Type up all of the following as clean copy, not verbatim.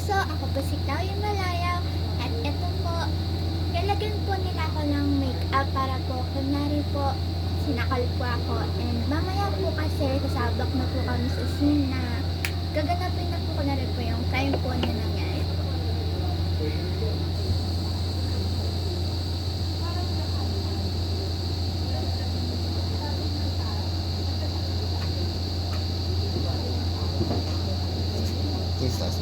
puso, ako po si Claudia Malayaw. At eto po, nilagyan po nila ako ng make-up para po, kunwari po, sinakal po ako. And mamaya po kasi, sasabak na po kami sa scene na gaganapin na po kunwari po yung crime po na nangyari. Quizás.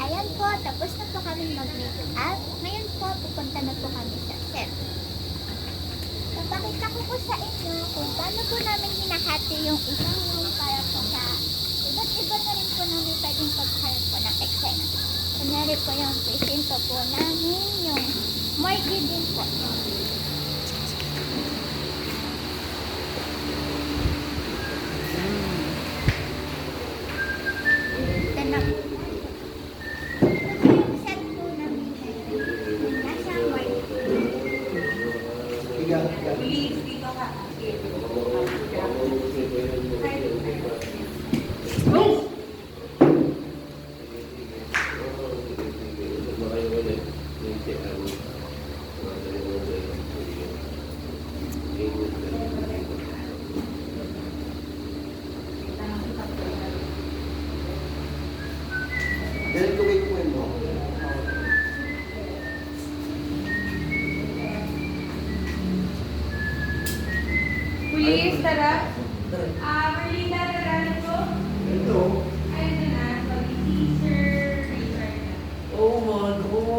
Ayan po, tapos na po kami mag-make-up. Ngayon po, pupunta na po kami sa set. Papakita ko po sa inyo kung paano po namin hinahati yung isang room para po sa iba't iba na rin po namin pwedeng pagkaharap po ng eksena. Kunyari po yung presinto po namin, yung morgue din po. Ito na po. Ito po yung set po namin ngayon. Yung nasa morgue. Please, dito ka. Dahil ko may kuwen mo. Please, tara. Merlinda, tara na po. Ito. Ayun na na. Pag-teaser. Oh my God.